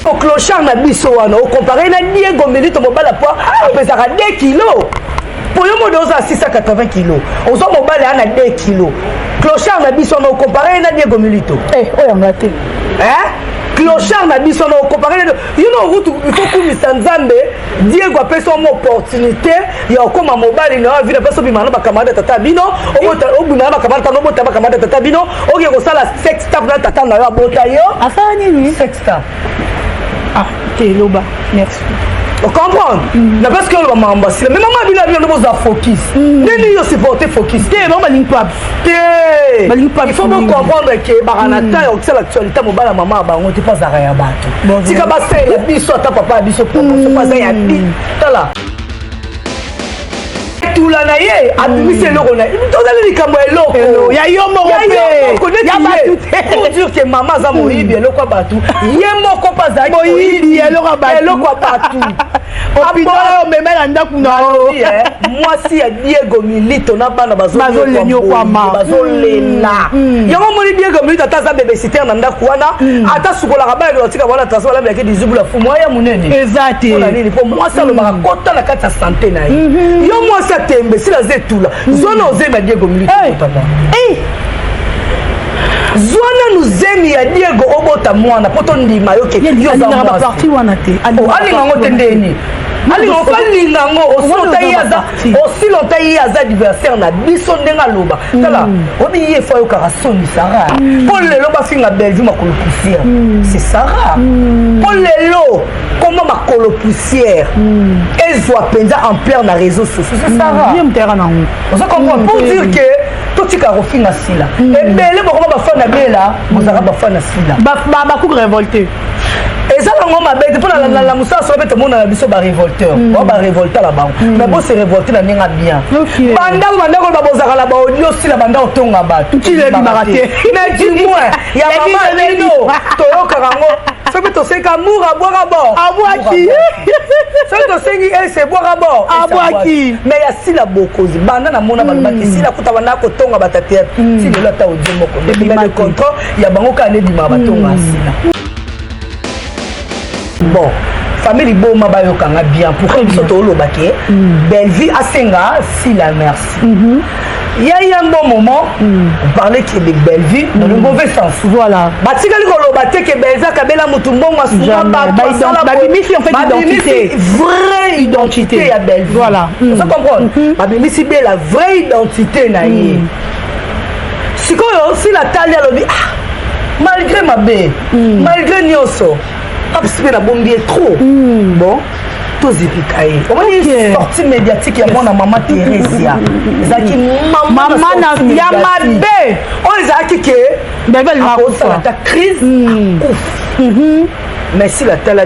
au clochard na biso wana au comparé na Diego Milito mobala poids apesaka 2 kilos pour yo modoza 680 kilos ozo mobala ana 2 kilos clochard na biso wana au comparé na Diego Milito oyo ngate clochard na biso na comparé you know route il faut kumisa nzambe Diego apesa mo opportunité ya okoma mobali na vile pesa bimana ba camarade tata bino obuna ba camarade no bota ba camarade tata bino oke ko sala sex staff na tata na yo bota yo afani ni sex staff loba merci on comprend na parce que le maman ambassadeur mais maman bila bien de focus nini yo supporter focus maman link pas il faut bien comprendre que baranata ya okisa l'actualité mobala maman bango te pas araya bato tika base ya biso ata papa biso c'est pas ya bi tala tula na ye abimise eloko na tozali likambo eloko ya yo moko pe ya bato pour dire que maman aza moyibi eloko ya bato ye moko mpe azalaki moyibi eloko ya bato opina omemela ndako na yo mwasi ya Diego Milito na bana bazolela yango moni Diego Milito ata aza bebesiter na ndako wana ata sukolaka bana otika wana trasa wala bilaki dizubula fumu ya munene eza te mpo mwasi alobaka kota na kati ya sante na ye yo mwasi atembe sila zetula zona ozemba Diego Milito zwana nuzemi ya Diego obota mwana poto ndima yoke yo za mwasi parti wana te alinga ngo tendeni alinga ofalinga ngo osilota ye aza adversaire na biso ndenga loba tala obi ye fo yokaka soni Sara po lelo bafinga Bellevue makolo poussière c'est Sara po lelo comment makolo poussière ezwa penza en plein na réseaux sociaux c'est Sara bien mtera na ngo on se comprend pour dire que totika rofinga sila ebele bokoma bafana bela bozaka bafana sila baku révolté eza nango mabe te mpo na mosala soki mpe tomona na biso barévolteur o barévolta na bango mais bo se révolte na ndenge bien bandako babozaka na baaudio sila banda otonga bato ebimaka te mais du moins ya mama bino toyokaka ngo soki tosengi amour abwaka bord abwaki soki tosengi ese ebwaka bord abwaki mais ya sila bokozi banda namona balobaki sila kuta banda kotonga batatere si lelo ata audio moko mais le contrôle ya bango kaka nebimaka batonga sila bon famille boma bayokanga bien pour que biso tolobake Bellevue asenga si la merci il y a eu un bon moment on parlait que de Bellevue dans le mauvais sens voilà batikali koloba te que Belza kabela mutu mbongo asuma babimisi en fait identité vraie identité ya Bellevue voilà ça comprendre babimisi be la vraie identité na ye sikoyo si la tali alobi malgré mabe malgré nyonso abspe na bombi est trop bon tozipika ye omoni sortie médiatique ya mwana mama Teresia ezalaki mama ya mabe oyo ezalaki ke akosala ta crise akufi mais si latala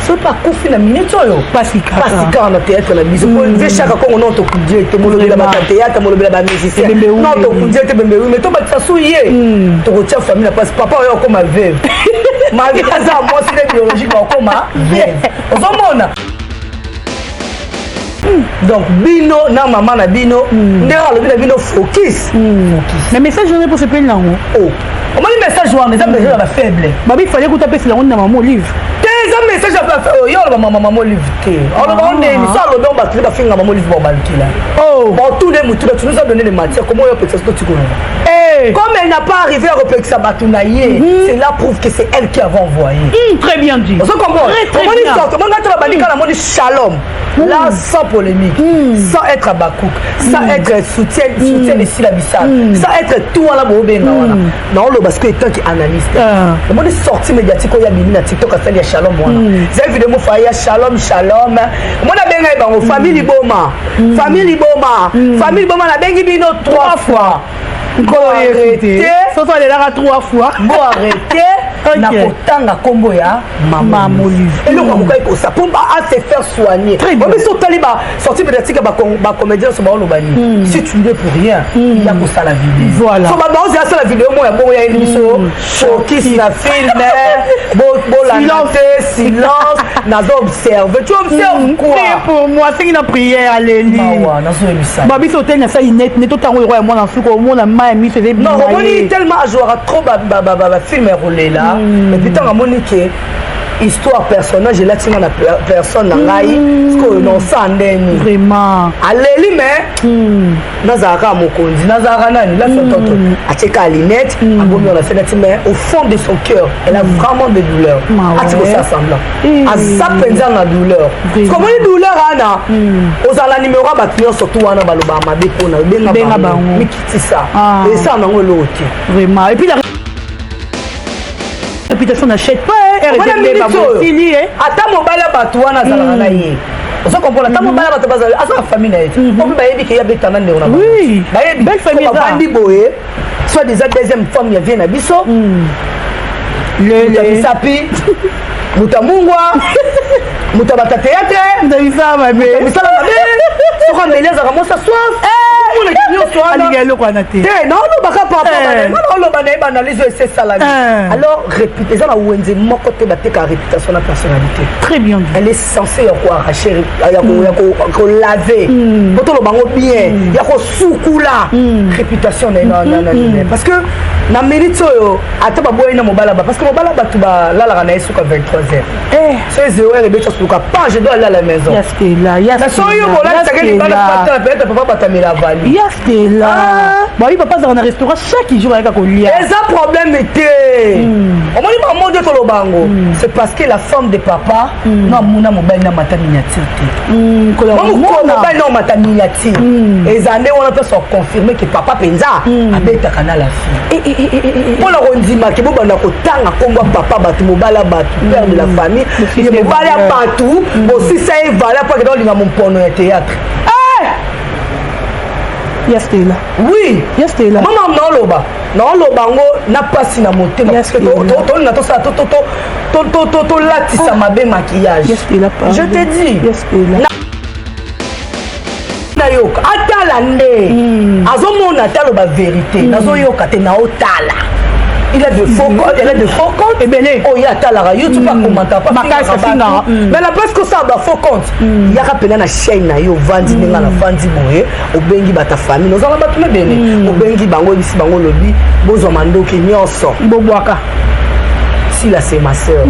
soki akufi na minute oyo pasikaka na théâtre na biso po nze chaka kongo non tokudie te molobela batathéâtre molobela bamusicien non tokudie te bembewi mais tobakisa su ye tokotia famille na place papa oyo okoma veuve mavi aza mwasi na biologique bakoma veuve ozomona donc bino na mama na bino ndenge alobi na bino focus mais message wana mpo sepeli nango omoni message wana eza message ya bafaible babi fale kuta apesela ngo na mama olive eza message ya bafaible yo aloba mama olive te aloba ngo ndeni so alobi ngo bato bafinga mama olive babalukila tout les moutons tu nous as donné les matières comment on peut faire ça tu connais comme elle n'a pas arrivé à repérer sa batonaïe c'est là prouve que c'est elle qui avait envoyé très bien dit on se comprend comment il sort comment quand la bandika la mode shalom là sans polémique sans être à Bakouk sans être soutien ici la bissade sans être tout à la bobenga wana non le parce que tant qui analyste le monde sorti médiatique il y a bini na TikTok a fait les shalom wana j'ai vu des mots faïa shalom moi na benga bango famille boma famille boma na bengi bino 3 fois arrêter soso alelaka 3 fois bo arrêter na kotanga kombo ya mama Olive eloko mokai ko ça pour à se faire soigner mais so taliba sorti médiatique ba comédien so ba lobani si tu ne pour rien il y a pour ça la vidéo voilà so ba oza ça la vidéo mo ya bon ya émission focus na film bo la silence nazo observe tu observes quoi pour moi c'est une prière alleli mawa nazo emisa ba biso tena ça net ne totango roi moi na suko mo na mai mi faisait non on est tellement à jouer trop ba film roulé là et puis tant à monique histoire personnage elatinga na personne na ngai sikoyo nosandeni vraiment aleli mais nazalaka mokonzi nazalaka nani lasototo atieka alinete abomi ona senati mais au fond de son cœur elle a vraiment des douleurs atikosa semblant aza mpenza na douleur komoni douleur ana ozala numéro ya bato nyonso tu wana balobaka mabe mpona obenga bango mikitisa esa nango eloko te vraiment et puis la réputation n'achète pas ata mobali ya bato wana azalaka na ye ozo comprendre ata mobali ya bato bazala aza na famille na ye te omi bayebi ke yabetana ndeko na bayebi boye soit déjà deuxième femme ya vie na biso misapi muta mungwa muta bata théâtre misala mabe soka ndeli azaka mosa soif naolobaka papaoloba na ye baanalyse ese esalami alors eza na wenze moko te bateka réputation na personnalité très bien elle est censée ya koarracher ya kolave po toloba ngo bien ya kosukula réputation na ye parce que na mérite oyo ata baboyi na mobala ba parce que mobala bato balalaka na ye suka 23h so ezeo ere beto suluka pas je dois aller à la maison soyo bolatisaka libala patala peut-être papa batamela avali yastela bayi papa azaka na restaurant chaque jour ayaka kolia eza problème te omoni bamodio tolobango c'est parce que la femme de papa no amona mobali na mata miniature te mobali na mata miniature eza nde wana mpe confirmer que papa mpenza abetaka na la fille mpona kondimaki bobanda kotanga nkombo ya papa bato mobali ya bato père de la famille mobali ya bato bosisa evala mpo akenda olinga mompono ya théâtre yastela oui yastela mama naoloba ngo na pasi na motema tolinga tosala tolatisa mabe maquillage je te dis nayoka atala nde azomona ata aloba vérité nazoyoka te naotala il a de faux comptes, elle a de faux comptes. Et bien, oh, il y a Talara, YouTube a commenté pas. Mais la place que ça a faux comptes. Il y a rappelé la chaîne, il y a vendu, il y a vendu, au bengi bata famille. Nous allons battre le béné. Au bengi bango, ici bango lobby, bozo mando qui n'y en sort. Boboaka. Si là, c'est ma soeur.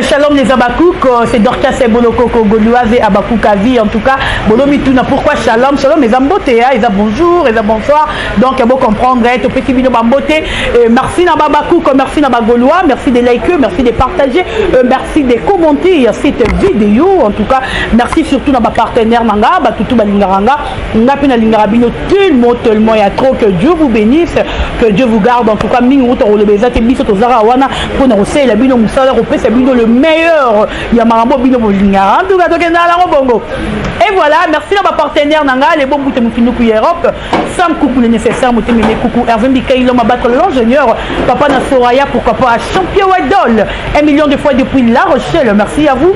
Shalom les Abakouk, c'est Dorcas et Bolokoko Gauloise et Abakouk à vie en tout cas. Bolomitouna, pourquoi Shalom les Amboté, ils ont bonjour, ils ont bonsoir. Donc il faut comprendre, tout petit bino Bamboté. Merci Nababakouk, merci Nabagolois, merci de liker, merci de partager, merci de commenter cette vidéo. En tout cas, merci surtout Naba partenaire Nanga, Batutu Balingaranga, Napina Lingarabino, tellement il y a trop que Dieu vous bénisse, que Dieu vous garde. En tout cas, Ming Outa Rolebeza, Tebiso Tozarawana, pour nous aussi la bino Moussala, c'est le meilleur. Il y a Marambo Bino Bolingara. En tout cas, et voilà, merci à ma partenaire Nanga, les bons bouteilles Moufinouk Europe. Sam Coucou, le nécessaire, Moutemene Coucou, Hervé Mikaï, l'homme à battre l'ingénieur. Papa Nassoraya, pourquoi pas, champion Wadol. 1 million de fois depuis La Rochelle. Merci à vous.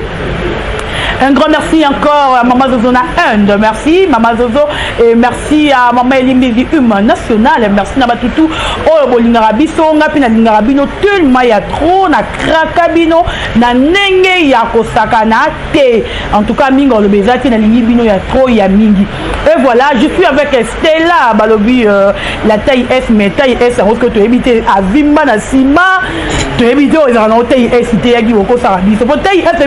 Un grand merci encore à Maman Zozo Inde, merci Maman Zozo et merci à Maman Elimbi Humain National, merci Nabatutu, oh Bolingarabi, Songa, Pina Lingarabino, tellement il y a trop, na Krakabino, na Nenge, Yakosaka, na Te. En tout cas, Mingo le Bezati, na Lingibino, il y a trop, il y a Mingi. Et voilà, je suis avec Stella Balobi, la taille S, mais taille S, alors que tu habites à Vimba, na Sima, tu habites à taille S, tu es à Goko Sarabi, c'est pour taille S, tu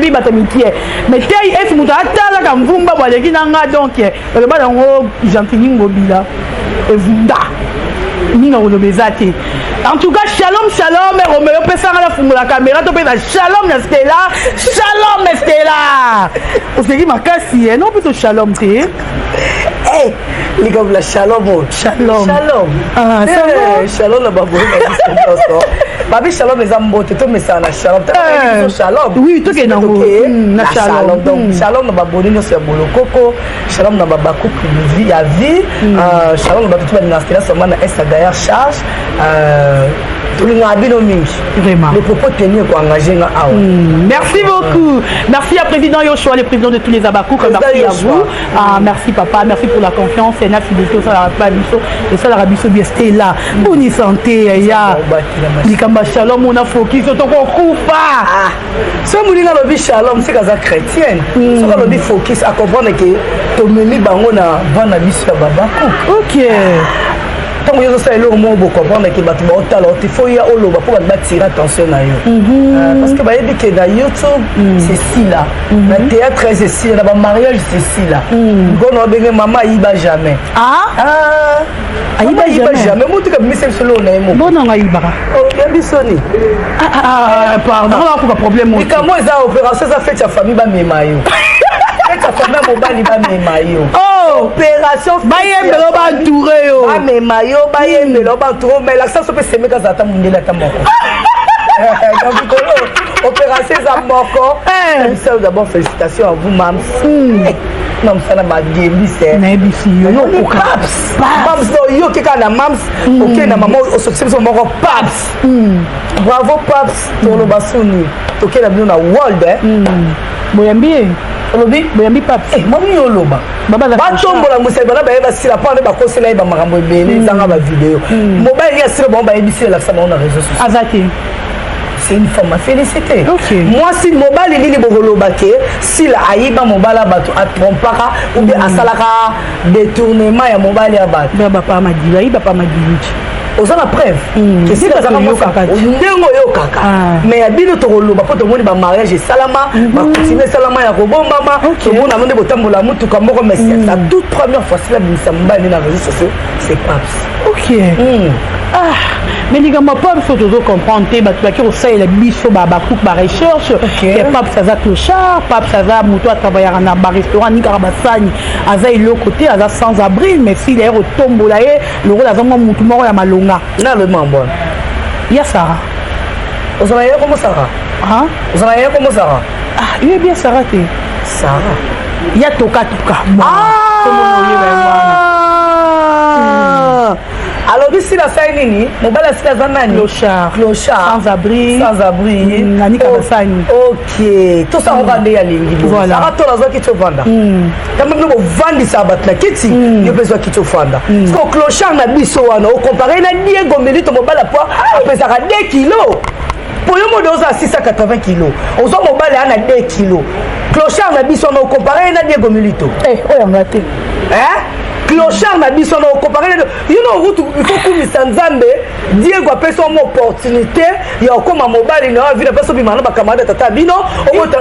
es mais es muta atala ka mvumba baleki nanga donc le bala ngo gentili ngobila evunda ninga olobezate en tout cas shalom et Romeo pesa la fumu la caméra to pesa shalom na Stella oseki makasi non plutôt shalom te les gars la shalom shalom la babo babi shalom les ambote to mesa na shalom shalom oui to ke na shalom donc shalom na baboni no se bolokoko shalom na babaku vie à vie shalom na batutu na Stella seulement na Instagram charge vraiment les propos tenus pour engager merci beaucoup, merci à président Yoshua, le président de tous les Abakouk, merci à vous, merci papa, merci pour la confiance et la fidélité ça la pas biso et ça la biso bien Stella bonne santé ya likamba shalom on a focus to ko kufa so mulinga lobi shalom c'est kaza chrétienne so ka lobi focus à comprendre que to memi bango na vana biso ya Babacook OK tant que ça est là au moins beaucoup comprendre que bato ba otala il faut ya oloba pour ba tirer attention na yo parce que ba yebi que na YouTube c'est si là na théâtre c'est si là ba mariage c'est si là gono benga maman iba jamais iba jamais mutu ka misel solo na emo bon nga ibara ya bisoni pardon on a pas problème moi comment ça opération ça fait ta famille ba memayo ta famille mobali ba memayo opération bayembelo ba entouré yo ba memayo bayembelo ba entouré mais l'accent se peut s'aimer quand ça ta mundela ta moko donc opération ça moko ça d'abord félicitations à vous mams mams ça na ba gembi c'est na bisi yo paps mams no yo kika na mams OK na maman au succès so moko paps bravo paps pour le basuni OK na bien na world boyambi boyambi paps mami yo loba baba la batombola museba na bayeba sila pa ne bakosela ba makambo ebele zanga ba vidéo mobile ya sila bon ba ebisi la sama na réseaux sociaux azaki c'est une femme à féliciter okay. moi si mobile nini bogoloba ke sila ayiba mobile bato a trompaka ou bien asalaka détournement ya mobile ya bato baba pa madiba ayiba pa madiba oza na preuve que si bazaka mosaka ndengo yo kaka mais ya bino tokoloba po tomoni ba mariage esalama bakontinue esalama ya kobombama tomona nde botambola mutuka moko mais la toute première fois sila bimisa mobali na réseaux sociaux c'est paps OK mais les gars pas faut toujours comprendre te bato baki kosalela biso Babacook ba recherche et paps aza clochard paps aza moto a travailler na ba restaurant ni karabasani aza eloko te aza sans abri mais s'il est retombola ye le rôle aza moto moko ya malonga na le mambo ya Sarah ozala ye comme Sarah ozala ye comme Sarah il est bien Sarah te Sarah ya toka alors ici la sai nini mobala sila za nani clochard sans abri nani kabasani OK tout ça on va aller lingi voilà ça to la zo ki vanda quand même no vandi sa batla kiti yo besoin ki vanda parce que clochard na biso wana au comparer na Diego Melito mobala poids pesa 2 kilos pour yo modo za 680 kilos ozo mobala na 2 kilos clochard na biso na au comparer na Diego Melito oyo ngate clochard na biso na comparé you know il faut kumisa nzambe Diego apesa une opportunité ya okoma mobali na vie na peso bimana ba kamada tata bino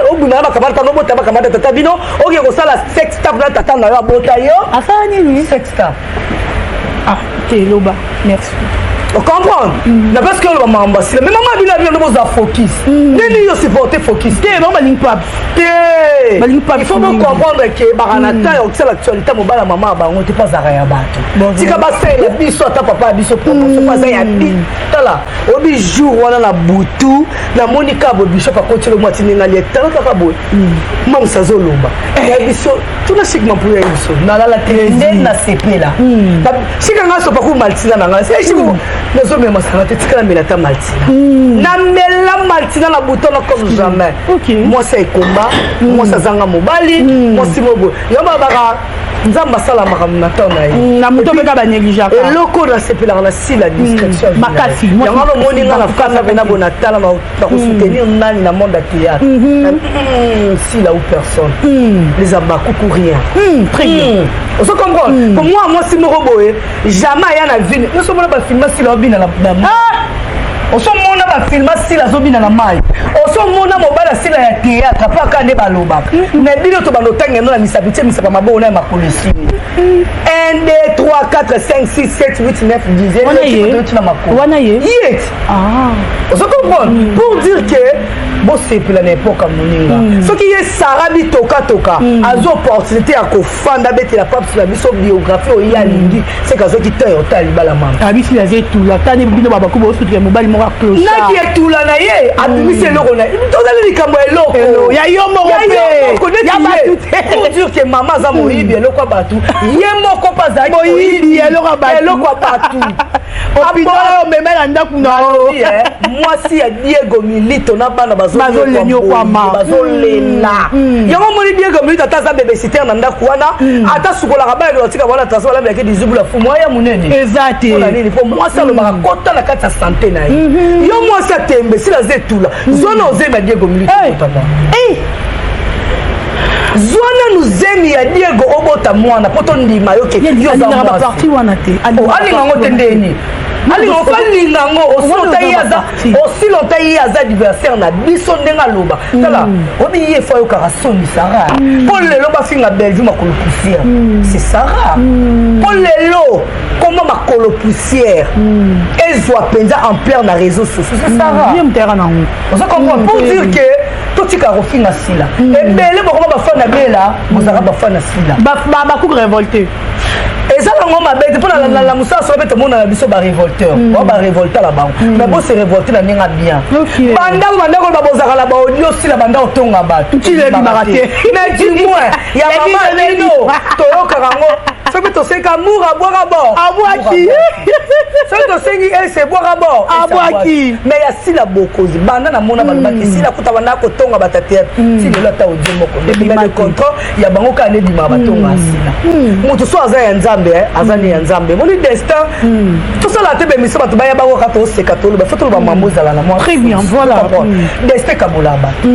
obimana ba kamada no bota ba kamada tata bino oke ko sala sex tap na tata na bota yo afanya nini sex tap te loba merci on comprend na parce que le maman mais maman bina bien no za focus nini yo supporter focus te non maling paps il faut comprendre que baranata yo c'est l'actualité mobile maman bango te pas araya bato tika ba c'est la biso ta papa biso promotion pas ya bi tala obi jour wana na butu na monika bo biso pa continuer moi tininga li tala kaka boy mam sazo loba ya biso tuna sigma pour ya biso na la télé na sepela sika ngaso pa ku maltina na ngasi siko nazo mema sana te tika na melata maltina na mela maltina na bouton comme jamais moi c'est combat moi ça zanga mobali moi si mobo yo babaka nzamba sala makamna tona yi na muto beka ba négligeable et loko na sepela na si la discrétion makasi moi ngalo moni ngana fana bena bona tala na ko soutenir nani na monde théâtre si là ou personne les Babacook rien très bien on se comprend pour moi si mo roboé jamais ya na vie nous sommes ba filmer si lobby na osomona bafilma sila azobina na mai osomona mobala sila ya théâtre apaka nde balobaka na bino to balotange no na misapi tie misapa maboko na ya makolesini 1 2 3 4 5 6 7 8 9 10 wana ye ozo comprendre pour dire que bosepela na époque ya moninga soki ye Sarah bitoka azo opportunité ya kofanda betela paps na biso biographie oyo ya lingi seke azoki te yota libala mama abisi aze tula tani bino Babacook bosutile mobali moko naki etula na ye abimisi eloko na ye tozali likambo eloko ya yo moko pour dire que mama aza moyibi eloko ya bato ye moko mpe azalaki moyibi eloko ya bato opinoyo meme na ndako na o mwasi ya Diego Milito na bana bazolela yango moni Diego Milito ata za babysitter na ndako wana ata sukola kabale otika wana taso la bilaki dizubula fu moya munene exact ona nini po mwasi alobaka kota na kati ya santé na ye yo mwasi atembe sila zetula zona ozema Diego Milito kotama zwana nuzemi ya Diego obota mwana poto ndima yo ke yo za mwasi parti wana te alinga ngo tendeni alinga ofalinga ngo aussi longtemps yi aza adversaire na biso ndenga loba tala obi ye fa yo karasoni Sarah pour lelo bafinga Bellevue makolo poussière c'est Sarah pour lelo comment makolo poussière ezwa penza en plein na réseaux sociaux c'est Sarah bien terrain na ngo on se comprend pour dire que totika rofinga sila ebele bokoma bafana bela bozaka bafana sila ba coup révolté eza nango mabe te mpo na mosala soki mpe tomona na biso barévolteur o barévolta la bango mais bo se révolte na ndenge bien bandako babozaka na baaudio sila banda otonga bato mais du moins ya mama nino toyokaka ngo soki tosengi amour abwaka bord soki tosengi ese ebwaka bord mais ya sila bokozi banda namona balobaki sila kuta banda kotonga batatere si lelo ata audio moko mais le contrat ya bango kaka nebimaka batonga sila moto so aza ya nzambe azani ya nzambe moni destin tosala te bemiso bato baya bango kaka toseka toloba fo toloba mambo ezala na mwa très bien voilà destin kabola bato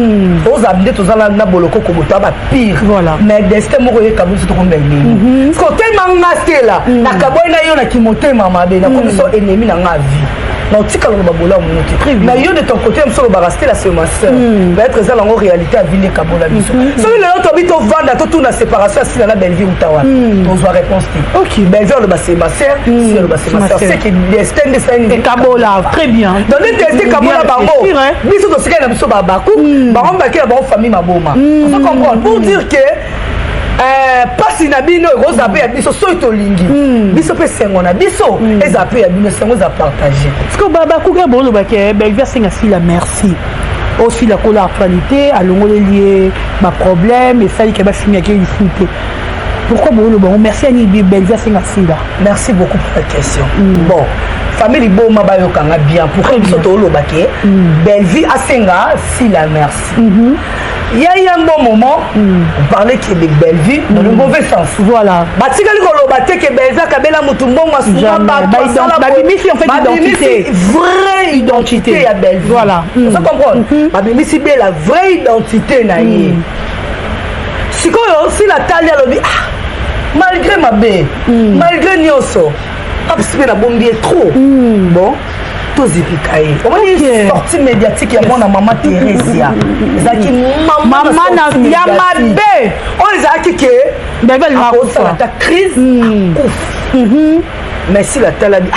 ozala nde tozala na boloko koboto aba pire mais destin moko yeka biso tokomba enemi kotema nga stela nakaboyi na yo na kimotema mabe nakomi so ennemi na nga vie nautikala loba bola monote na yo de ton côté mso lobaka stela c'est ma sœur va être eza nango réalité avile kabola biso soki lelo tobi tovanda totuna séparation ya sila na Bellevue utawa tozwa réponse te Bellevue aloba c'est ma sœur si aloba c'est ma sœur c'est que destin de ça kabola très bien donc nde destin kabola bango biso tosikali na biso babaku bango bakela bango famille maboma on se comprend pour dire que pasi na bino ekozala mpe ya biso soki tolingi biso mpe sengo na biso ezala mpe ya bino sengo eza partage parceque bakuka bolobake Bellevue asenga sila merci aussi la kola actualité alongoleli ye baproblème esaliki bafimiaki lifu te pourquoi boloba merci ani Bellevue asenga sila merci beaucoup pour la question bon famille boma bayokanga bien pourquoi biso tolobake Bellevue asenga sila merci il y a un bon moment on parlait que de Bellevue dans le mauvais sens voilà batikali koloba te que Bellevue kabela mutu mbongo asuma babimisi en fait identité vraie identité ya Bellevue voilà ça comprendre babimisi be la vraie identité na ye sikoyo si la tali alobi malgré mabe malgré nyonso apesipe na bombi ye trop bon tozipika ye omoni sortie médiatique ya mwana mama Teresia ezalaki mama ya mabe oyo ezalaki ke akosala ta crise akufi mais si la tala bi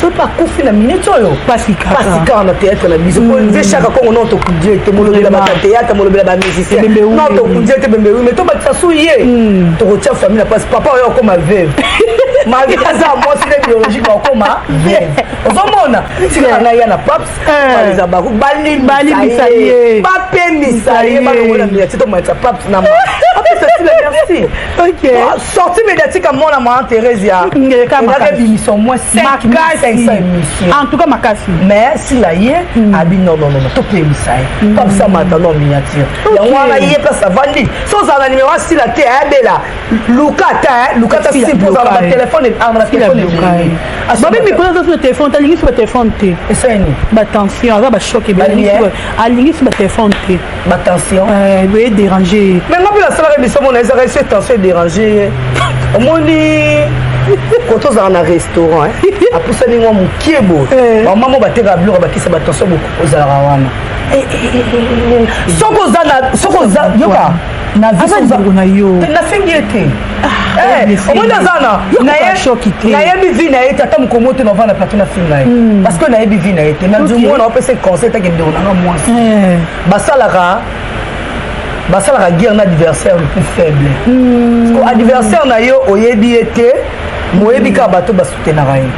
soki akufi na minute oyo pasi kaka na théâtre na biso po nze chaka kongo non tokudie te molobela batathéâtre molobela bamusicien non tokudie te bembewi mais tobakisa su ye tokotia famille na pasi papa oyo okoma veuve malgré aza mwasi nde biologique bakoma veuve ozomona tikala na ya na paps baleza baku balimisa ye bapemisa ye balongola médiatique tomonisa paps na apesa sile merci sortie médiatique ya mwana mama Teresia elaka bimiso moins 5 émissions en tout cas makasi mais si la ye abi non topemisa ye papisa mata non miniature yango wana ye mpe savandi so ozala na numéro si la te ayabela luka ta si mpo ozala na telefone babemikola aza sur telefone te alingi sur batelefone te esani batension aza bashoke alingi sur batelefone te batension boye déranger mais nga mpe nasalaka biso mona ezaka esi tension déranger omoni koto ozala na restaurant apusani mwa mokie boye bamama bateka biloko bakisa batension ozalaka wana soki oza yoka na yo nasengi ye te omoni aza nayebi vi na ye te ata mokomo te navanda plateau na filme na ye parce que nayebi vi na ye te mais du moins naopesa conseil take ndeko nanga mwasi basalaka guerre na adversaire le plus faible parce que adversaire na yo oyebi ye te moyebi kaka bato basoutenaka ye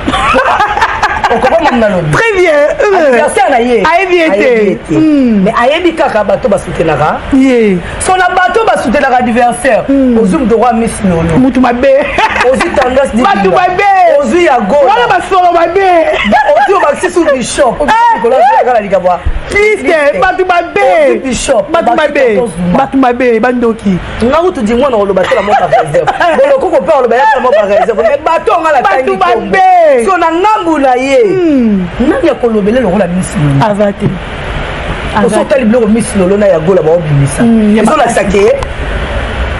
très bien adversaire na ye ayebi te mais ayebi kaka bato basoutenaka so na bato basoutenaka adversaire ozwi moto roi miss lolo mutu mabe ozwi tendance bato mabe ozwi ya gola wana basolo mabe ozwi obakisi su bishop kala likabwa liste bato mabe bishop bato mabe bandoki nga kutu di mwana oloba tela moka réserve bolokoko mpe oloba ya tela moka réserve mais bato nga la tangi kombo so na ngambu na ye nani ya kolobele lokola misi ava te osotali biloko misi lolo na ya gola baobimisa ezolakisa ke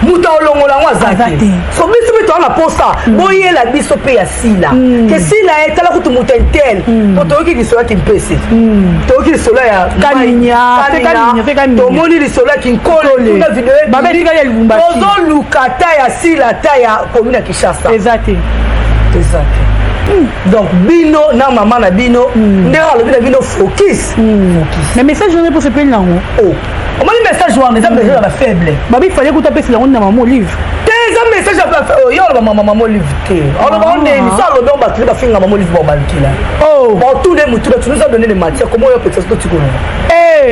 muta olongola ngo aza te so biso mpe toa na posa boyela biso mpe ya sila ke sila etala kutu mutu intel po toyoki lisolo ya kimpese toyoki lisolo ya kaninya tomoni lisolo ya kinkolo tozoluka ta ya sila ta ya komune ya kishasa eza te donc bino na mama na bino ndenge alobi na bino focus mais message wana mpo sepeli nango omoni message wana eza message ya bafaible babi fale kuta apesi yango na mama olive te eza message yo oloba mama olive te oloba ondeni so alobi o bato bafinga mama olive baobalikila baotune mutu tu nous a donné le matière comment oyo pekisa to tikolonga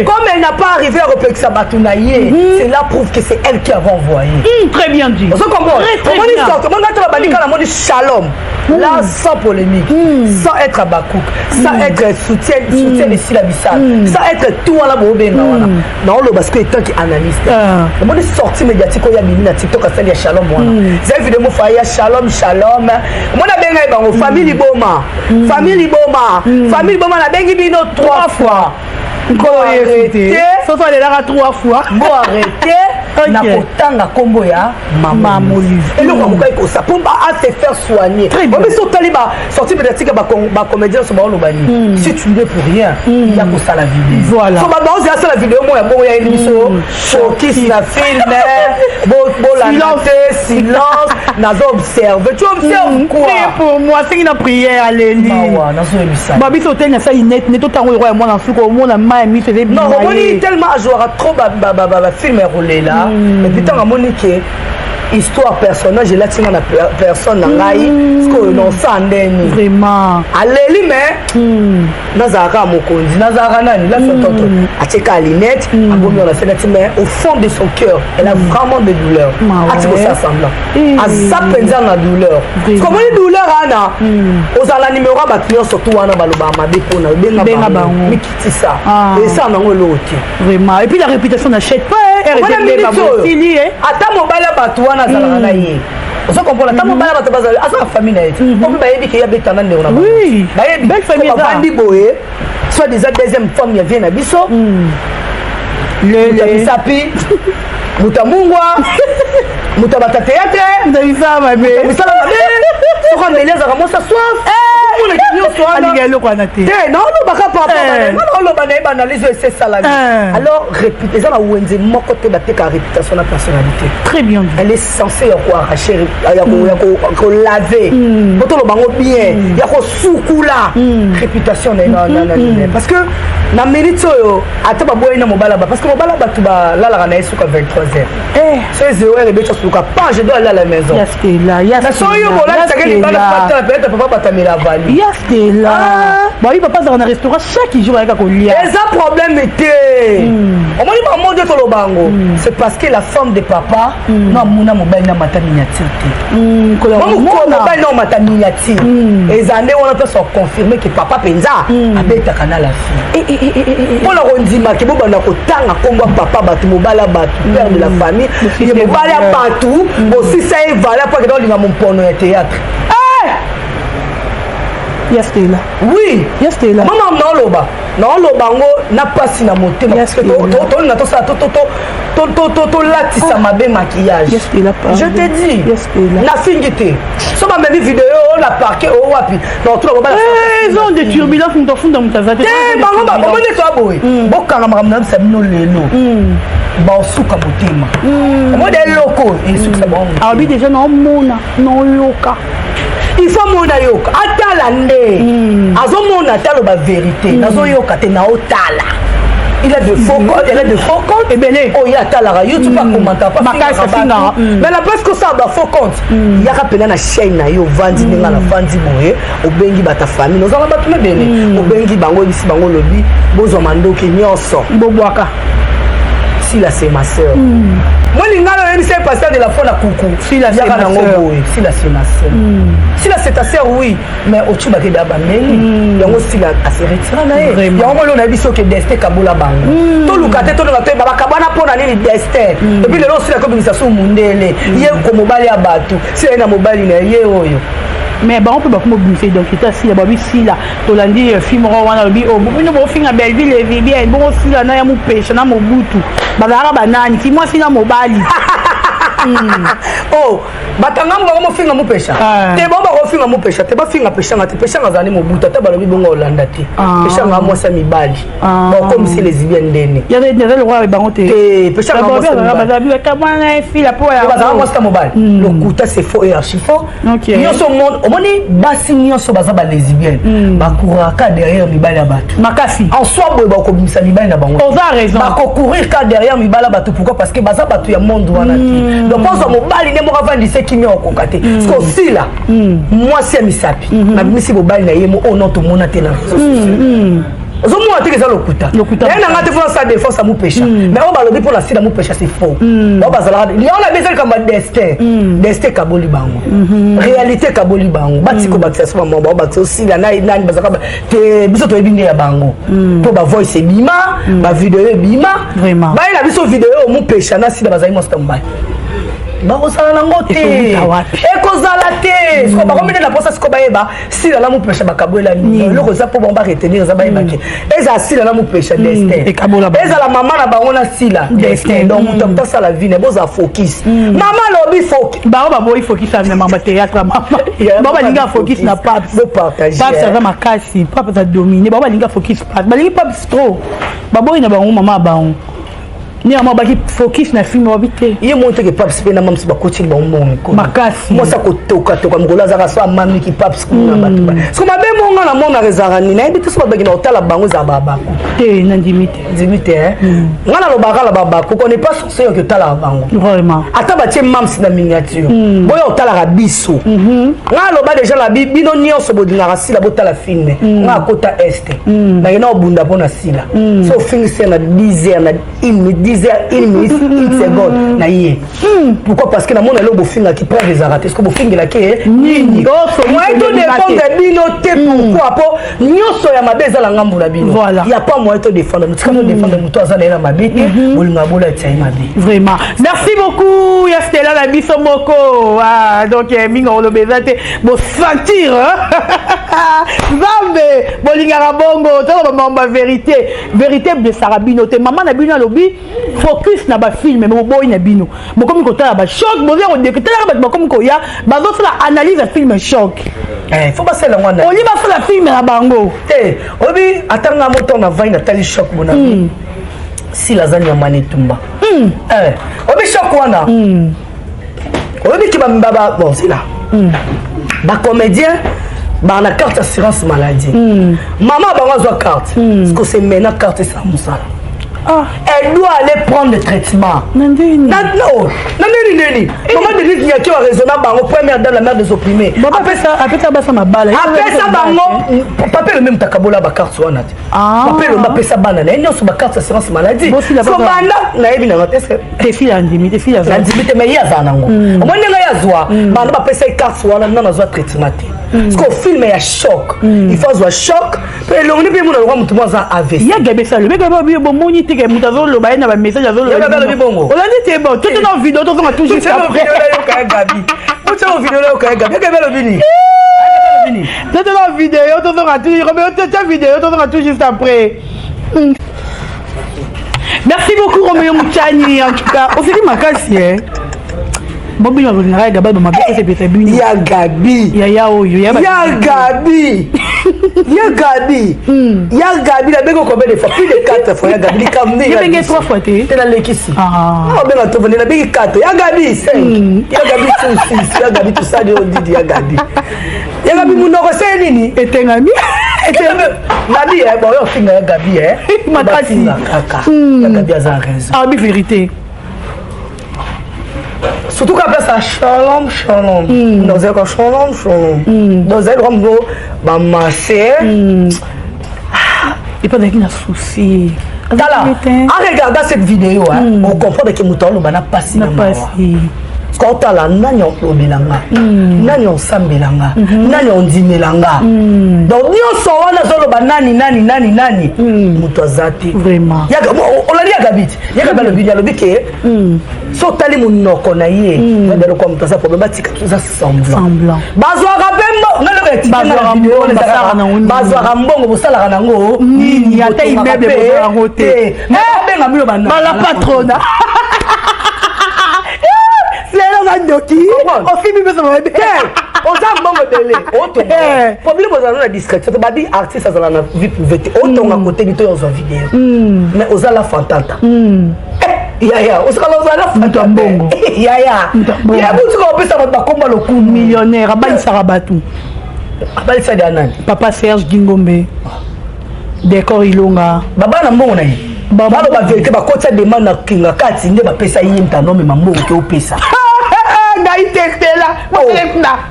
comme elle n'a pas arrivé à repekisa bato na ye cela prouve que c'est elle qui avait envoyé très bien dit ozo comprendre omoni sorte omoni ata babandika na moni shalom là sans polémique sans être abakouk sans être soutien ici la bissale sans être tout wana bobenga wana na oloba parce que etant qui analyste omoni sortie médiatique oyo ya bimi na tiktok asali ya shalom wana zai vidéo mofa ya shalom omoni abenga ye bango famille liboma nabengi bino 3 fois soso alelaka 3 fois bo arrêté na kotanga kombo ya mama olive eloko akokai kosa mpo ase faire soigner obiso otali basorti médiatique ya bacomédien so baolobani si tu ne pour rien ya kosala vidéo so babaozi asala vidéo mo ya bongo ya yeli biso focus na filme bolanda te silence nazo observe tu observe quoi pour moi sengi na prière aleli nazoyebisa babiso oteli na sali net otango eloko ya mwana suka omona mai miso eze non omoni tellement ajouera trop bafilme erolela et puis ntango amoni ke histoire personnage elatinga na personne na ngai sikoyo nosa ndeni vraiment aleli mais nazalaka mokonzi nazalaka nani lasototo atieka alinete abomi ona senati mais au fond de son cœur elle a vraiment des douleurs ati kosa semblant aza mpenza na douleur komoni douleur ana ozala nimero ya bato nyonso tu wana balobaka mabe mpona obenga bango mikitisa esa nango eloko te vraiment et puis la réputation n'achète pas ata mobali ya bato wana azalaka na ye ozo comprendre ata mobali ya bato bazala azala famille na ye te omi bayebi ke yabetana ndeko na bayebi boye soit déjà deuxième femme ya vie na biso misapi muta mungwa muta bata théâtre misala mabe soko mbeli azaka mosa soif te naolobaka papaoloba na ye baanalyse oyo esesalami alors eza na wenze moko te bateka réputation na personnalité très bien elle est censée ya koarracher ya kolave po toloba ngo bien ya kosukula réputation na ye parce que na mérite oyo ata baboyi na mobala ba parce que mobala bato balalaka na ye suka 23h so ezeo heure ebeti osuluka pas je dois aller à la maison so oyo bolatisaka libana patala peut-être papa batamela avali yastela bayi papa azaka na restaurant chaque jour ayaka kolia eza problème te omoni bamodi oyo tolobango c'est parce que la femme de papa no amona mobali na mata miniature te mobali na omata miniature eza nde wana mpe so confirme ke papa mpenza abetaka na la fille mpona kondimaki bobanda kotanga nkombo ya papa bato mobali ya bato père de la famille ye mobali ya bato bosisa ye vala mpo akenda olinga mompono ya théâtre yastela oui yastela mama naoloba ngo na pasi na motema tolinga tosala tolatisa mabe maquillage je te dis nafingi te so bamemi video la parke o wapi ont des turbulences mutafunda mutaza te bango omoni eto aboye bokanga makambo na bisa bino lelo baosuka motema omode eloko esukisa bango abi déjà naomona naoyoka il faut mona yoka atala nde azomona taloba vérité nazoyoka te naotala il a de faux comptes, elle a de faux comptes. Et bien, oh, il y a talaka, YouTube pas commentaire pas. Mais la place que ça a faux comptes. Il y a rappelé na chaîne na yo vandi ninga na vandi moye, obengi bata famille. Nous allons battre bene. Obengi bango ici bango lobi, bozo mando ki nyonso. Bobwaka. Si là c'est ma sœur. moi lingala même c'est pasteur de la foi na kuku si la c'est ma sœur si la c'est ma sœur si la c'est ta sœur oui mais au-dessus ba ke da bameli yango si la a se retira na ye yango lo na biso ke destin kabola bango to lukate to na to ba kabana pona ni destin et puis le lo si la communication mundele ye ko mobali ya batu si na mobali na ye oyo mais on peut pas mobiliser donc c'est assis là babi si là tolandi film wana lobi oh bino bo finga Belleville et bien bon si là na ya mu pêche na mobutu bazara banani si moi si na mobali oh batanga mo finga mu pêche te bon ba finga mu pêche te ba finga pêche ngate pêche ngazani mobutu ta balobi bongo Hollanda te pêche ngamo sa mibali bon comme si les lesbiennes ndene ya des le roi bango te pêche ngamo sa bazabi ka mwana fille la po ya bazara mo sa mobali le kuta c'est faux et archi faux nyoso monde omoni basi nyoso baza ba lesbienne bakura ka derrière mibali ya batu makasi en soi boy ba ko bimisa mibali na bango on a raison ba ko courir ka derrière mibali batu pourquoi parce que baza batu ya monde wana te donc pense mobali ne mo ravandi ce qui me okokate parce que aussi là moi c'est misapi na bimisi mobali na yemo oh non tout monde a tena Zomo a tiré ça le kuta. Et n'a pas fait ça défense à mon péché. Mais on va le dire pour la sida mon péché c'est faux. On va ça. Il y a on a besoin comme destin. Destin kaboli bango. Réalité kaboli bango. Batiko batisa so mama ba batisa aussi la na bazaka te biso to ebinde ya bango. Pour ba voice bima, ba vidéo bima. Vraiment. Ba ina biso vidéo mon péché na sida bazai mo stambai. Bakosala nango te ekozala te siko bakombine na posa siko bayeba sila na mupesha bakabwela ni loko za po bomba retenir za bayeba ke eza sila na mupesha destin eza la mama na bango na sila destin donc mutamta sala vie ne boza focus mama lobi focus ba boy focus na mama théâtre mama baba linga focus na paps bo partager paps za makasi paps za dominer baba linga focus paps ba lingi paps trop ba boy na bango mama bango ni ama baki focus na film wabite ye monte ke paps pe na mamsi ba coaching ba umongo ko makasi mo sa ko toka ngola za ka so mami ki paps ko na batu so mabe monga na mona rezara ni na ebite so ba bagi na otala bango za baba ko te na dimite ngala lo bakala baba ko connaît pas sur que otala bango vraiment ata ba tie mamsi na miniature boyo otala ka biso ngala ba déjà la bino nyonso bodinga ka sila botala film nga kota este na ina obunda pona sila so film c'est na 10 heures na 1 minute 1 seconde na yé pourquoi parce que na mona lo bofinga qui prend des arrêtés est-ce que bofinga la ke nini moi to défendre bino te pourquoi po nyoso ya mabeza la ngambu na bino il y a pas moyen de défendre nous quand défendre muto azana na mabete bolinga bola tsayi mabe vraiment merci beaucoup ya Stella la biso moko donc mingo lo bezate bo sentir zambe bolinga rabongo to ba vérité de sarabino te maman na bino lobi focus na ba film mais boy na bino bokomi ko tala ba choc bozo ko deketela ba bokomi ko ya bazo la analyse ya film choc faut pas cela ngwana oli ba fala film na bango obi atanga moto na vaina tali choc bona si la zanya mani tumba obi choc wana obi ki ba bon c'est là ba comédien ba na carte assurance maladie maman ba ngwa carte parce que c'est maintenant carte ça musala elle doit aller prendre le traitement. Non. Maman de dire qu'il y a qui a raisonnable en première dame la mère des opprimés. Après ça basa ma balle. Après ça bango papa le même takabola ba carte soana. Papa le m'a ça banana. Il y a sur ba carte assurance maladie. So banda na ebi na test. Te fille andimi mais il y a za nango. Mo ndenga ya zwa banda ba pesa carte soana na zwa traitement. Parce qu'au film il y a choc. Il faut avoir choc. Et le on est bien mon roi mutu moza AVC. Il y a gabé ça le mec ba bi bon moni te ke mutazo lo ba na ba message azo lo. Il y a le bongo. On a dit c'est bon. Tout est dans vidéo tout on a toujours après. Gabi. Tout est vidéo là au Gabi. Gabi le bini. Tout est dans vidéo tout on a toujours mais toute vidéo tout on a tout juste après. Merci beaucoup Roméo Mouchani en tout cas. On s'est dit makasi Bobby va venir avec Gabi, ma bête c'est peut-être bien. Il y a Gabi. Il y a Gabi. La bego combien de fois? Plus de 4 fois. Il y a Gabi. Il y a Gabi 3 fois. Tu es dans l'équipe. Ah, ben tu venir la bego 4. Il y a Gabi 5. Il y a Gabi 6. Il y a Gabi tout ça de Odidi. Il y a Gabi. Il y a Gabi Mounoro c'est nini? Et t'es Gabi. Gabi bon on finit Gabi Makasi. Il y a Gabi a raison. Ah, mais vérité. Surtout qu'après ça, shalom. Dans un cas, shalom. Dans un grand bah, massé. Et pas d'un souci. Tala, en regardant cette vidéo, on comprend que Moutalo n'a pas si quand tu as la nani on obelanga, nani on sambelanga, nani on dimelanga. Donc nous sommes là sur le nani, mutazati. Vraiment. On l'a dit à Gabit. Il y a le vidéo le bique. Sotali mon no konaye. Dans le comme ça problématique tout ça semblant. Bazwara bembo, non le bazwara mbongo les sala na ngoni. Bazwara mbongo bosala na ngo. Ni ata immeuble bazwara ngote. Benga milo bana. Bala patrona. Doki, on fait même ça va bien. On s'en va délai. Autant. Problème aux gens la discrétion. Tu m'as dit artiste ça la vie privée. Autant à côté de toi on vidéo. Mais aux la fantata. Ya, on sera dans la fantata bongo. Ya. Ya beaucoup qu'on peut ça va comme le coup millionnaire Abali Sarabatu. Abali Sadianan. Papa Serge Gingombe. Décor Ilonga. Baba na mbongo na ye. Baba ba vérité ba kotsa demande na kinga kati nde ba pesa yinta no me mambo ke opesa.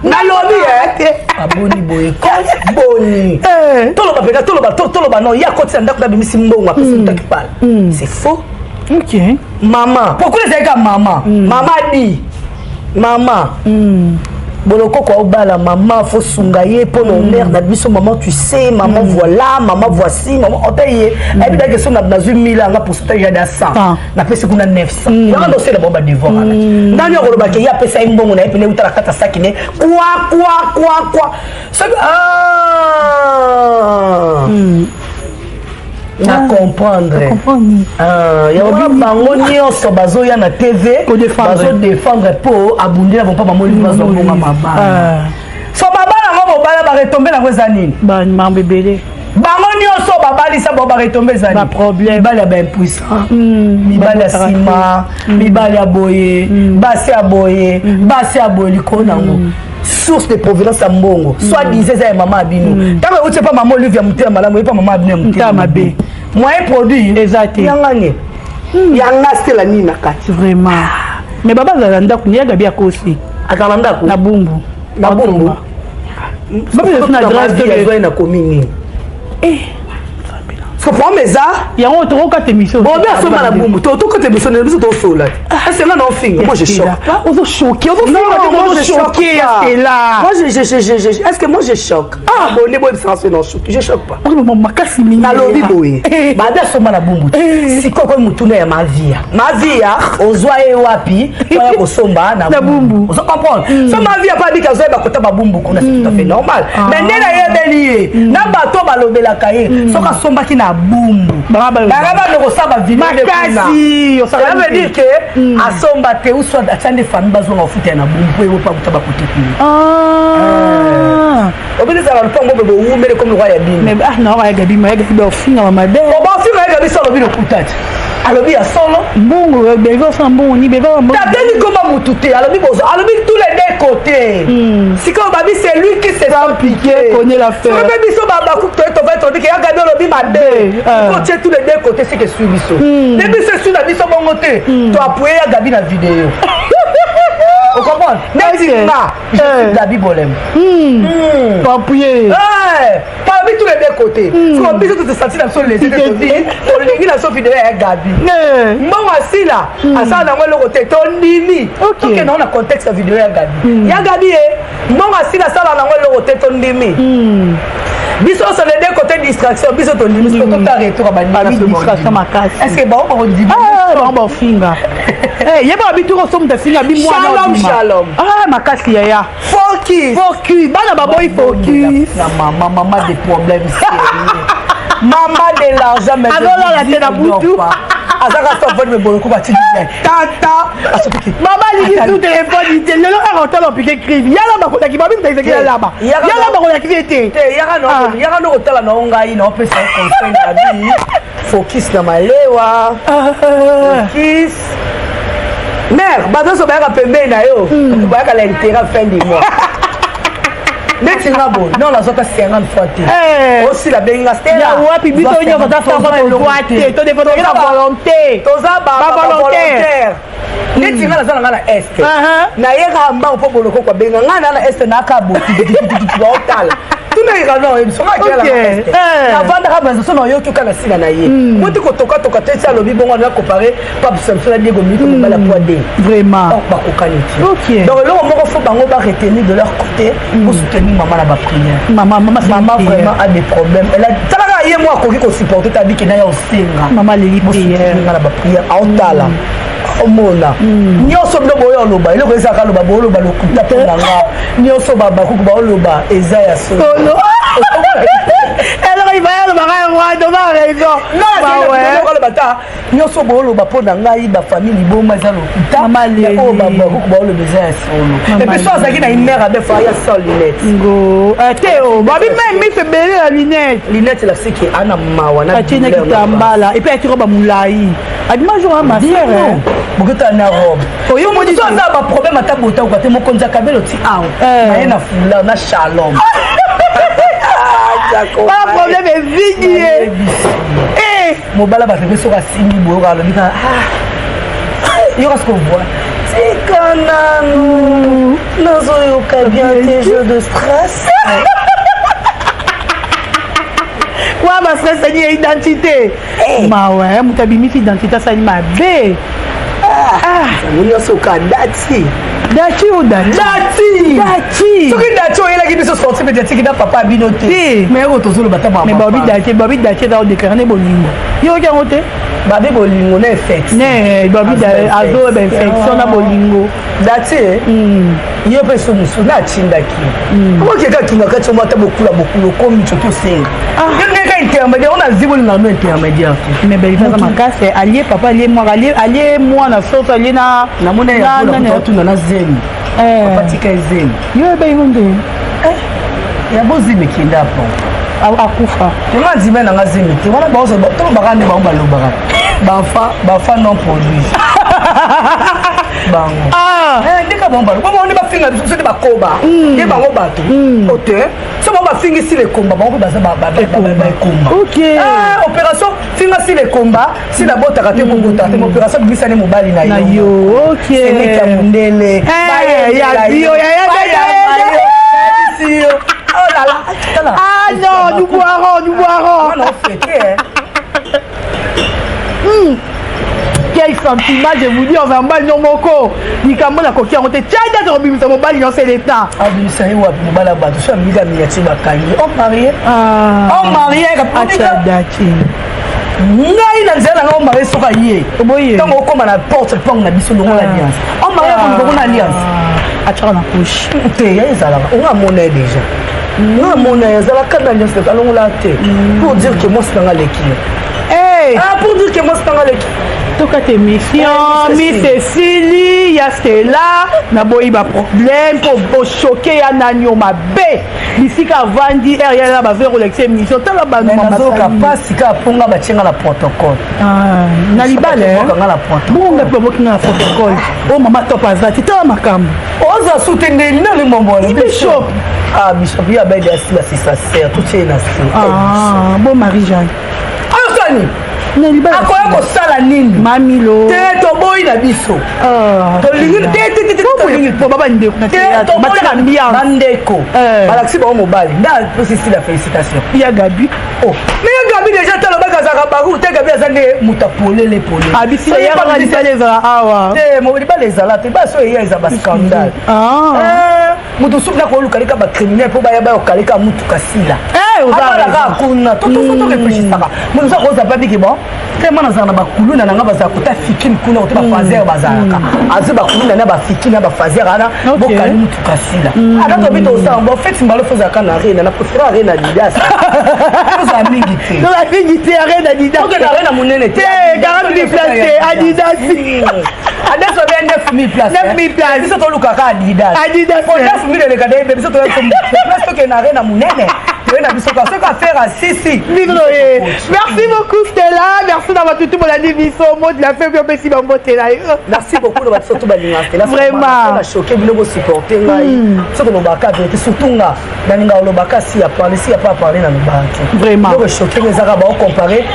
Nalobi aboni boye boni toloba non ya kotisa ndako na bimisi mbongo apesa mutaki pala c'est faux. Ok maman pourquoi les gars maman maman Boloko kwa obala maman faut sungaye pour l'honneur na biso maman tu sais maman voilà maman voici maman otaye et puis que son na 1000 nga pourcentage de 100 na pesa kuna 900 nga ndo c'est la bomba de vendre ndani ko lobake ya pesa imbongo na epine utala kata sakine quoi na comprendre il y a pas bango nyonso bazoya na TV bazo défendre pour abundira bon papa moli bazo bonga mabala so baba na ngo bala ba retomber na kweza nini ba mambebele bango nyonso babali sa bo ba retomber za ba problème bala ba impuissant mibala sima mibala boye basi aboye likona ngo source de provenance à mbongo soit disait ça maman abino tant que tu pas maman lui vient monter malamu et pas maman abino monter mabe moyen produit exact yangane yanga c'est la nina kati vraiment mais baba za ndako ni yaga bia kosi akalanda ko na bumbu baba na grâce de besoin na commune faut prendre mes arts il y a un autre cas d'émission bon bien sur la boum tout côté émission de tout sur là c'est là non film moi je choque on va choquer moi je choqué là moi je est-ce que moi je choque bon les boys ça c'est non choque je choque pas on m'a cassé na lobby boy ba bien sur la boum si quoi mutuna ya ma vie on zoa e wapi kwa kosomba na boum on comprend ça ma vie a pas dit que ça ba kota ba boum kuna c'est tout à fait normal mais nena yebelié na bato ba lobela kaye soka somba ki na bumbu baba no saba vidéo de makasi ça veut dire que asomba te ou soit atande famille bazo na futa na bumbu po pa kutaba kotekuni obele ça va pas ngo bo umele comme roi ya bini mais non roi ya gabi ma gabi ba finga ma be o ba finga ya gabi solo bino kutati alobi ya solo mbongo bego sa mbongo ni bego mbongo tateli comment mutute alobi bozo alobi tous les deux côtés si comme babi c'est lui qui s'est impliqué connaît l'affaire so babi so baba ku to va to dire que ya gabi alobi mabe ko tie tous les deux côtés c'est que suis biso depuis c'est sur la biso bongo te to appuyer ya gabi na vidéo on comprend neti na je suis Gabi Bolem pour appuyer parmi tous les deux côtés so biso tu te sentir dans sur les deux côtés on le la so vidéo ya Gabi mbongo asila asala na ngolo côté to ndimi ok non na contexte la vidéo ya Gabi mbongo asila sala na ngolo côté to ndimi biso sur les deux côtés distraction biso to ndimi to ta retour ba distraction makasi est-ce que bon on dit bon finga yeba bitu ko somme de finga bi moi shalom makasi ya focus bana baboy focus na maman des problèmes sérieux maman de l'argent mais alors la tête à boutou azaka stop me beaucoup bati tata maman li tout téléphone dit le rentre dans piquer crise yala ba ko taki ba bi taki yala ba ko taki été yaka no otala na ngai na opesa conseil na bi focus na malewa focus mère badoso ba ka pembe na yo ba ka l'intérêt fin du mois Next thing about non la zota 50 fois aussi la benga stella ya wapi bito nyo ko ta famba to droite to de la volonté to za ba volontaire next thing la zana na est na yeka mba po boloko kwa benga ngana na est na ka boti ba otala tuna irano ebisoma kela avandaka bazoso na yoki okanga sila na ye moti kotoka te ti alobi bongo na comparer Pape Samson Diego Milito mobala poids vraiment bakokani ti donc eloko moko fo bango baretenir de leur côté pour soutenir maman na baprière maman vraiment a des problèmes talaka ye mo akoki kosupporte tabi ke na ya osenga maman leli prière na baprière aotala omona nyonso bino boyo oloba eloko ezaka oloba booloba lokuta mpo na nga nyonso bakuku baoloba eza ya solo eloko ibayolobaka yango adoma raison oloba ta nyonso booloba mpo na ngai bafamille liboma eza lokuta oyo bakuku baoloba eza ya solo epuis so azalaki na imere abefa ya sans lunette ngo te o babi même mi febele ya lunette la siki ana mawa na atie na kitambala epuis atiro bamolai adima jour ya masiere bokota na robe oyo modi so aza baproblème ata bota oka te mokonzi akabelo ti awa naye na fula na shalom problème ezigi ye mobala bafepe soki asimbi boyoka alobi ka yoka soki ovoi tika nanu nazoyoka bien te jeu de stress wa bastress ani ya identité mawe moto abimisi identité asali mabe nyonso oka dati dati o dati soki dati oyelaki biso sportif mediatique na papa abino te mais eko tozoloba ta babi dati eza odekarane bolingo yoki yango te babi bolingo na infection babi azoyeba infection na bolingo dati ye mpe so mosu na atindaki okeka kingaka ti omo ata bokula okomi tso tosenga yongeka intermédiaire ona ziboli na no intermédiaire te mais belifaza makasi alie papa alie mwana soso alie na namona yaotuna na zemi papa tika ezemi yo ebengo nde ya bozimi kinda po akufa yonga ndime nanga zemi te wana tolobaka nde bango balobaka bafa non produit bango ndeka bango balo bango nde bafinga biso nde bakoba nde bango bato ote so bango bafingisi lekomba bango mpe baza baekomba opération finga si lekomba si nabotaka te kobotaka te opération bibisani mobali na yo seneki ya mondele ya bio oh là là ah non nous boirons on a fêté quel sentiment je vous dis on va mobali no moko likambo na koki yango te tia date kobimisa mobali nyonso eleta abimisa ye wapi mobali ya bato so amika miniature bakangi on marie dati ngai na nzela nanga omarie soki aye ntango okoma na porte mpango na biso longo na alliance omarie akongo na alliance atiaka na couche te ya ezalaka onga amona ye déjà nga amona ye ezalaka na alliance alongola te pour dire que mwasi nanga leki pour dire que mwasi nanga leki tokata émission mi Cécilie ya Stella na boyiba problème mpo bochoke ya nani o mabe bisika avandi ere na bazokolekisa émission tala banazoyoka mpasi ka aponga batienga na protocole na libale bonga mpe bokinga na protocole o mama top aza ti tala makambo oza souteneli na limombole bishop bishop ye abaide asila sisa ser totie na bon Marie Jeanne ayosani akoya kosala nini mamilo te toboyi na biso bandeko balakisi bango mobali nde aposisi la félicitation ya gabi mais gabi déjà talobaka azalaka baku te gabi aza nde moto apolele libala ezala awa te libala ezala te baso eya eza bascandale moto suki na kolukalika bacriminel mpo baya bayokalika mutuka sila abalaka kuna totoreflechisaka moto so akoza babiki bon tellement nazala na bakuluna nanga bazala kota fikini kuna kote bafazer bazalaka azwi bakuluna na bafikini na bafazer ana bokali mutuka sila ata tobi tosala bo feti mbalo fozalaka na rena na préféré arena didas ozala mingi te arena didas okena arena monene te 40 000 place te adidas adidas obe 9 000 place biso tolukaka adidas 9 000 eleka de biso place tokena arena monene merci beaucoup Stella, merci d'avoir tout mon anniversaire au mot de la fête bien si bon beauté là. Merci beaucoup d'avoir surtout balinga Stella. Vraiment. La choqué bien vous supporter ngai. Ce que nous baka vérité surtout nga dalinga lo baka si a parlé si a pas parlé na baki. Vraiment. Donc choqué les arabes comparer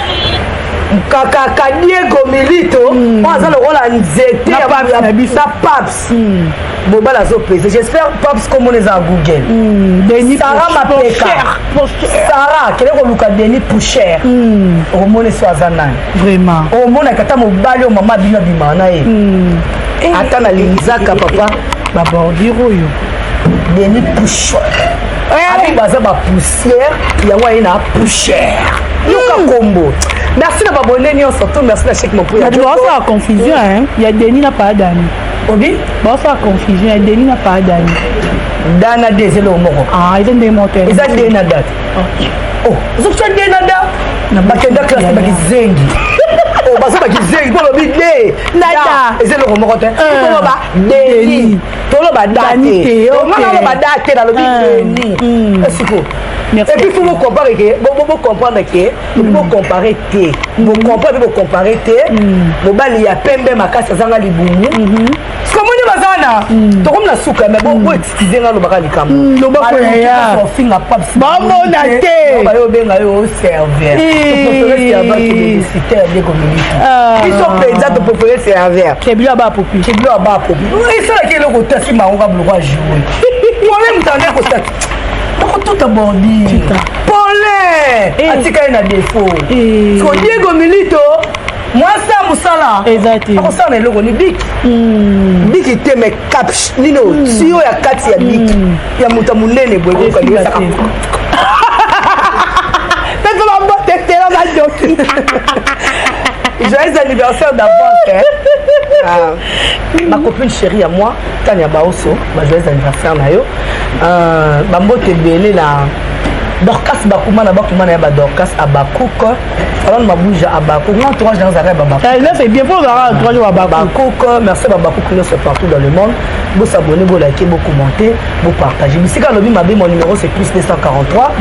kaka Diego Milito on aza lokola nzete ya paps mobala azopesa j'espère paps comme on les a Google Sarah Mapeka Sarah kele koluka Denis Poucher omone so aza nani vraiment omona kata mobali o mama bino bima na ye ata na lingizaka papa babordiro oyo Denis Poucher avec baza ba poussière yango aye na poussière yoka kombo. Merci de m'abonner, surtout merci de check mon prix. Il y a de confusion, hein. Il y a Denis n'a pas d'année. Obi? Bon, ça confusion, il y a Denis n'a pas d'année. Dana des élo moro. Ah, ils ont des moteurs. Ils ont des nadat. Oh, ils ont des nadat. Bakenda classe bakizengi. Oh, basa bakizengi pour le bidé. Nada. Ils ont le moro. Tolo ba Denis. Tolo ba date. Oh, non ba date dans le bidé. Est-ce que merci. Et puis il faut vous comparer vous comprendre que vous comparer té vous comprendre vous comparer té mobali ya pembe makasa zanga libumu comment ni bazana to comme la souka mais bon excusez nga lo bakali kam lo bako ya so finga paps ba mona té ba yo benga yo serveur préféré serveur qui citer des communautés ils sont présents to préféré serveur c'est bien ba popi et ça là qui est le côté si ma on va vouloir jouer moi même t'en ai constat tout abordé Paulin atika na défaut ko Diego Milito moi ça musala exactement ça na loko ni big big te me caps nino sio ya kati ya big ya muta munene boy ko kali saka c'est ma botte là ma doki joyeux anniversaire d'avance ma copine chérie à moi Tania Baoso ma joyeux anniversaire na yo bambote belé la Dorcas Bakoumana ya Dorcas Abakouk Salon Mabouja Abakouk non entourage dans arrêt Babakouk là c'est bien pour entourage Abakouk merci Babakouk c'est partout dans le monde vous s'abonner vous liker vous commenter vous partager si quand lobby mabé mon numéro c'est plus 243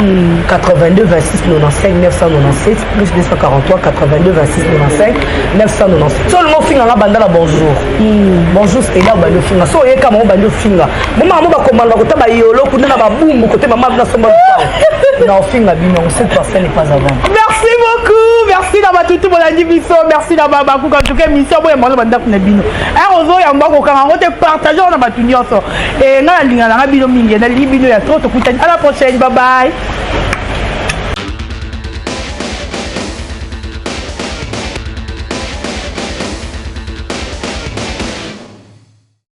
82 26 95 997 plus 243 82 26 95 997 seulement finga la bandala bonjour bonjour c'est là bando finga so yeka mo bando finga mama mo ba komanda ko taba yolo kuna na babumbu côté maman na somba non, film cette personne n'est pas avant. Merci beaucoup, merci d'avoir tout mon émission, merci d'avoir beaucoup en tout cas mission pour moi banda kuna bino. Un ozo ya mbako kanga ngote partager on a battu nyonso. Et na linga na bino mingi na libino ya trop to kutani. À la prochaine, bye bye.